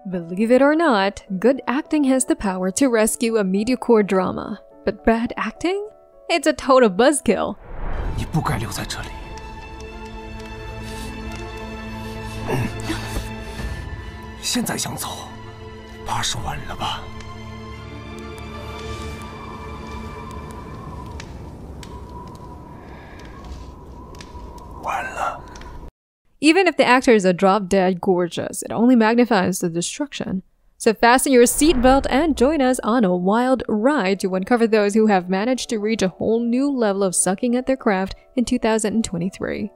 Believe it or not, good acting has the power to rescue a mediocre drama. But bad acting? It's a total buzzkill. 你不该留在这里。现在想走，怕是晚了吧？ Even if the actors are drop-dead gorgeous, it only magnifies the destruction. So fasten your seatbelt and join us on a wild ride to uncover those who have managed to reach a whole new level of sucking at their craft in 2023.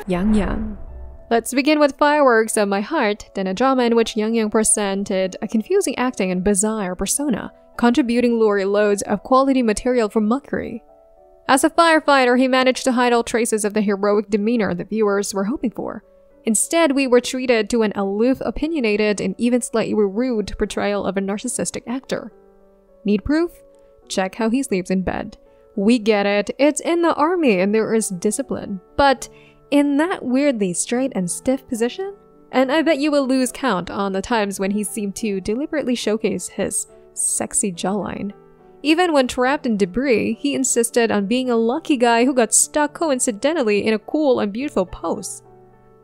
Yang. Let's begin with Fireworks of My Heart, then a drama in which Yang presented a confusing acting and bizarre persona, contributing lorry loads of quality material for mockery. As a firefighter, he managed to hide all traces of the heroic demeanor the viewers were hoping for. Instead, we were treated to an aloof, opinionated, and even slightly rude portrayal of a narcissistic actor. Need proof? Check how he sleeps in bed. We get it, it's in the army and there is discipline. But in that weirdly straight and stiff position? And I bet you will lose count on the times when he seemed to deliberately showcase his sexy jawline. Even when trapped in debris, he insisted on being a lucky guy who got stuck coincidentally in a cool and beautiful pose.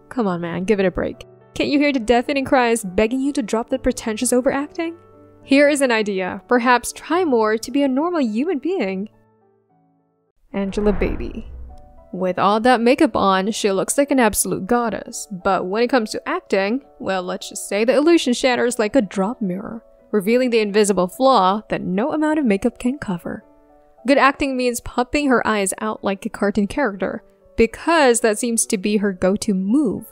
Come on man, give it a break. Can't you hear the deafening cries begging you to drop that pretentious overacting? Here is an idea. Perhaps try more to be a normal human being. Angela Baby. With all that makeup on, she looks like an absolute goddess. But when it comes to acting, well, let's just say the illusion shatters like a drop mirror, revealing the invisible flaw that no amount of makeup can cover. Good acting means popping her eyes out like a cartoon character, because that seems to be her go-to move.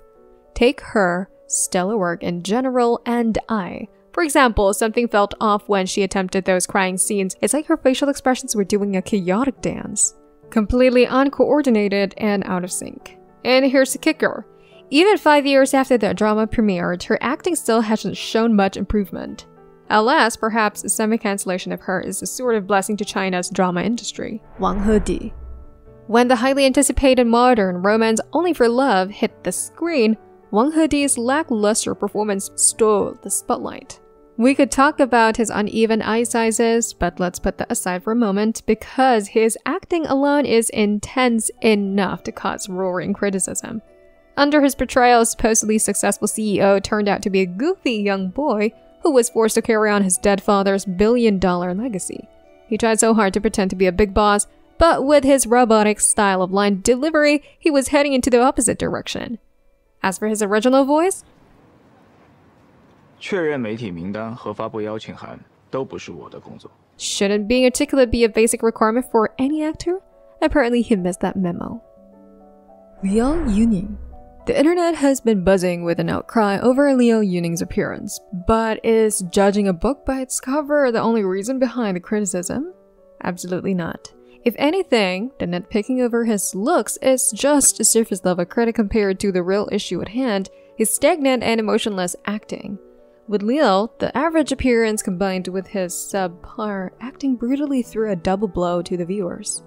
Take her, stellar work in general, and I. For example, something felt off when she attempted those crying scenes. It's like her facial expressions were doing a chaotic dance. Completely uncoordinated and out of sync. And here's the kicker. Even 5 years after the drama premiered, her acting still hasn't shown much improvement. Alas, perhaps a semi-cancellation of her is a sort of blessing to China's drama industry. Woodi. When the highly anticipated modern romance Only for Love hit the screen, Woodi's lackluster performance stole the spotlight. We could talk about his uneven eye sizes, but let's put that aside for a moment because his acting alone is intense enough to cause roaring criticism. Under his portrayal, a supposedly successful CEO turned out to be a goofy young boy who was forced to carry on his dead father's billion-dollar legacy. He tried so hard to pretend to be a big boss, but with his robotic style of line delivery, he was heading into the opposite direction. As for his original voice, 确认媒体名单和发布邀请函都不是我的工作。 Shouldn't being articulate be a basic requirement for any actor? Apparently he missed that memo. Liu Yuning. The internet has been buzzing with an outcry over Liu Yuning's appearance, but is judging a book by its cover the only reason behind the criticism? Absolutely not. If anything, the nitpicking over his looks is just a surface-level critic compared to the real issue at hand, his stagnant and emotionless acting. With Liu, the average appearance combined with his subpar acting brutally threw a double blow to the viewers.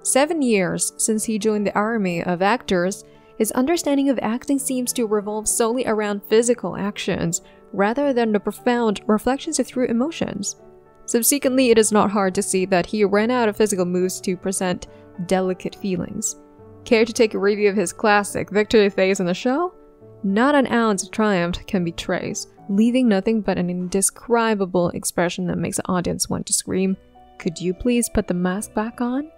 7 years since he joined the army of actors, his understanding of acting seems to revolve solely around physical actions, rather than the profound reflections through emotions. Subsequently, it is not hard to see that he ran out of physical moves to present delicate feelings. Care to take a review of his classic victory face in the show? Not an ounce of triumph can be traced, leaving nothing but an indescribable expression that makes the audience want to scream, "Could you please put the mask back on?"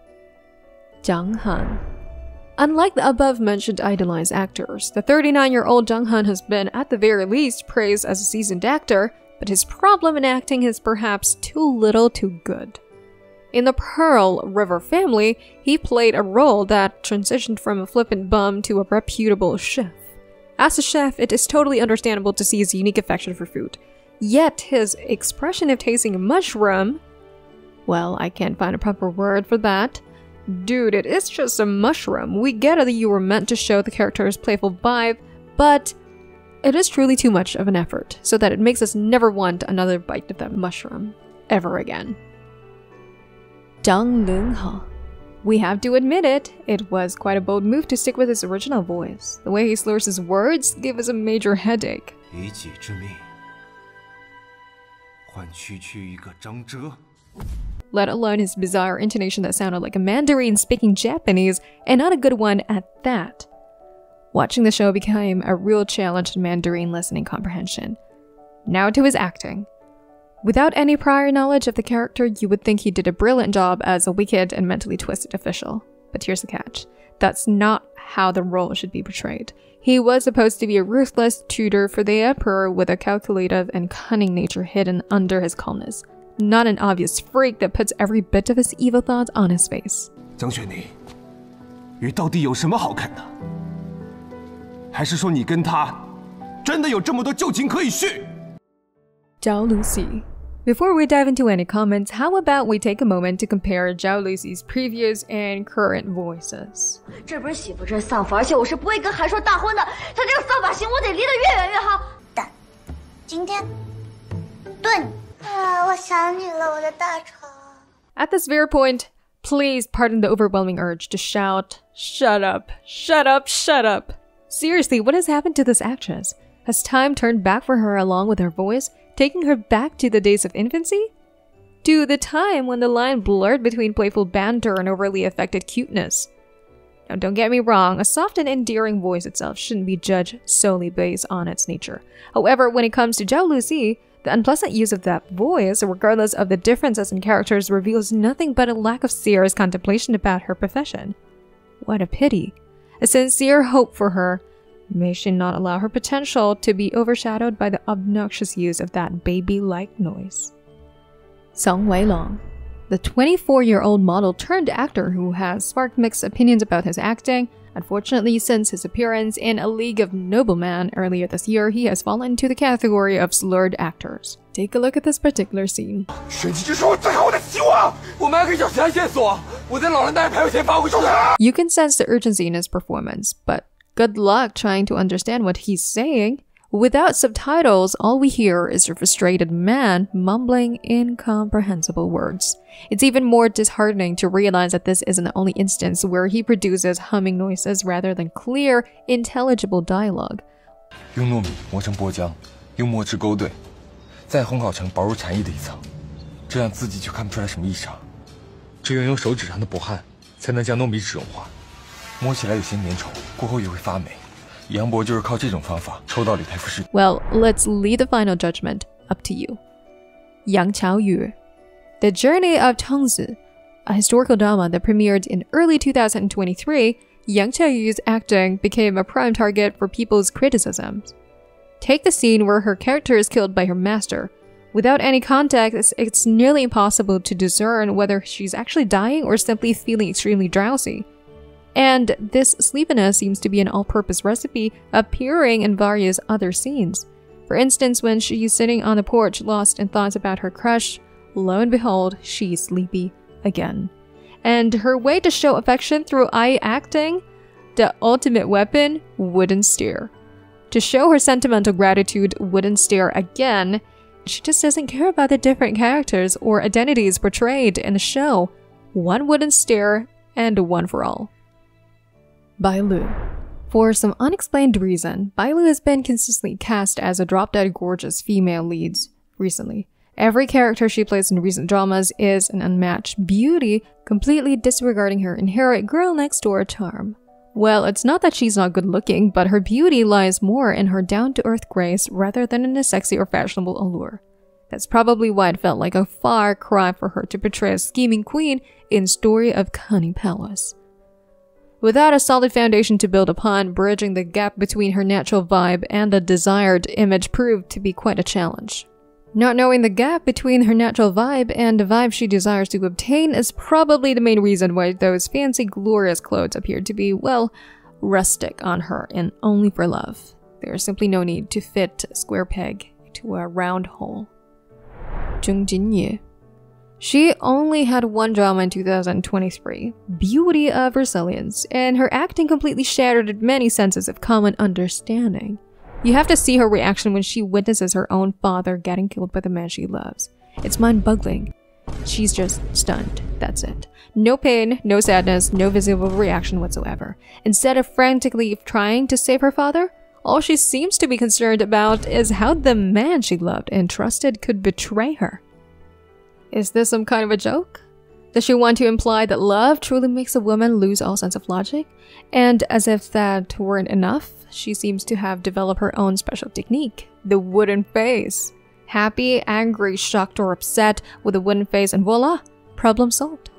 Junghun. Unlike the above-mentioned idolized actors, the 39-year-old Junghun has been, at the very least, praised as a seasoned actor, but his problem in acting is perhaps too little too good. In the Pearl River Family, he played a role that transitioned from a flippant bum to a reputable chef. As a chef, it is totally understandable to see his unique affection for food. Yet his expression of tasting a mushroom, well, I can't find a proper word for that. Dude, it is just a mushroom. We get it that you were meant to show the character's playful vibe, but it is truly too much of an effort, so that it makes us never want another bite of that mushroom ever again. Dung. We have to admit it was quite a bold move to stick with his original voice. The way he slurs his words gave us a major headache. 以己之命，换区区一个张哲。 Let alone his bizarre intonation that sounded like a Mandarin speaking Japanese, and not a good one at that. Watching the show became a real challenge to Mandarin listening comprehension. Now to his acting. Without any prior knowledge of the character, you would think he did a brilliant job as a wicked and mentally twisted official. But here's the catch. That's not how the role should be portrayed. He was supposed to be a ruthless tutor for the emperor with a calculative and cunning nature hidden under his calmness. Not an obvious freak that puts every bit of his evil thoughts on his face. 江雪妮，雨到底有什么好看的？还是说你跟他真的有这么多旧情可以续？ Zhao Lucy. Before we dive into any comments, how about we take a moment to compare Zhao Lucy's previous and current voices? 这不是媳妇，这是丧夫，而且我是不会跟韩硕大婚的。他这个扫把星，我得离得越远越好。但今天对你啊，我想你了，我的大床。 At this very point, please pardon the overwhelming urge to shout, "Shut up, shut up, shut up." Seriously, what has happened to this actress? Has time turned back for her along with her voice, taking her back to the days of infancy? To the time when the line blurred between playful banter and overly affected cuteness. Now, don't get me wrong, a soft and endearing voice itself shouldn't be judged solely based on its nature. However, when it comes to Zhao Lucy, the unpleasant use of that voice, regardless of the differences in characters, reveals nothing but a lack of serious contemplation about her profession. What a pity. A sincere hope for her. May she not allow her potential to be overshadowed by the obnoxious use of that baby-like noise. Song Weilong. The 24-year-old model turned actor who has sparked mixed opinions about his acting. Unfortunately, since his appearance in A League of Noblemen earlier this year, he has fallen into the category of slurred actors. Take a look at this particular scene. 雪姬，这是我最后的希望，我们还可以找其他线索。我在老人带排位前发挥出来。 You can sense the urgency in his performance, but good luck trying to understand what he's saying. Without subtitles, all we hear is a frustrated man mumbling incomprehensible words. It's even more disheartening to realize that this isn't the only instance where he produces humming noises rather than clear, intelligible dialogue. 用糯米磨成波浆，用墨汁勾兑，再烘烤成薄如蝉翼的一层，这样字迹就看不出来什么异常。只有用手指上的薄汗，才能将糯米纸融化，摸起来有些粘稠，过后也会发霉。杨博就是靠这种方法抽到李太夫人。Well, let's leave the final judgment up to you. Yang Qiaoyu. The Journey of Tongzi, a historical drama that premiered in early 2023, Yang Qiaoyu's acting became a prime target for people's criticisms. Take the scene where her character is killed by her master. Without any context, it's nearly impossible to discern whether she's actually dying or simply feeling extremely drowsy. And this sleepiness seems to be an all-purpose recipe appearing in various other scenes. For instance, when she's sitting on the porch lost in thoughts about her crush, lo and behold, she's sleepy again. And her way to show affection through eye acting? The ultimate weapon, wouldn't stare. To show her sentimental gratitude, wouldn't stare again. She just doesn't care about the different characters or identities portrayed in the show. One wouldn't stare, and one for all. Beidou. For some unexplained reason, Beidou has been consistently cast as a drop-dead gorgeous female lead recently. Every character she plays in recent dramas is an unmatched beauty, completely disregarding her inherent girl-next-door charm. Well, it's not that she's not good-looking, but her beauty lies more in her down-to-earth grace rather than in a sexy or fashionable allure. That's probably why it felt like a far cry for her to portray a scheming queen in Story of Cunning Palace. Without a solid foundation to build upon, bridging the gap between her natural vibe and the desired image proved to be quite a challenge. Not knowing the gap between her natural vibe and the vibe she desires to obtain is probably the main reason why those fancy, glorious clothes appear to be, well, rustic on her and only for love. There's simply no need to fit a square peg to a round hole. Jung. She only had one drama in 2023, Beauty of Resilience, and her acting completely shattered many senses of common understanding. You have to see her reaction when she witnesses her own father getting killed by the man she loves. It's mind-boggling. She's just stunned. That's it. No pain, no sadness, no visible reaction whatsoever. Instead of frantically trying to save her father, all she seems to be concerned about is how the man she loved and trusted could betray her. Is this some kind of a joke? Does she want to imply that love truly makes a woman lose all sense of logic? And as if that weren't enough, she seems to have developed her own special technique, the wooden face. Happy, angry, shocked, or upset with a wooden face, and voila, problem solved.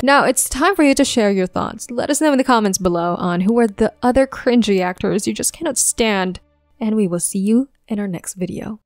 Now, it's time for you to share your thoughts. Let us know in the comments below on who are the other cringy actors you just cannot stand, and we will see you in our next video.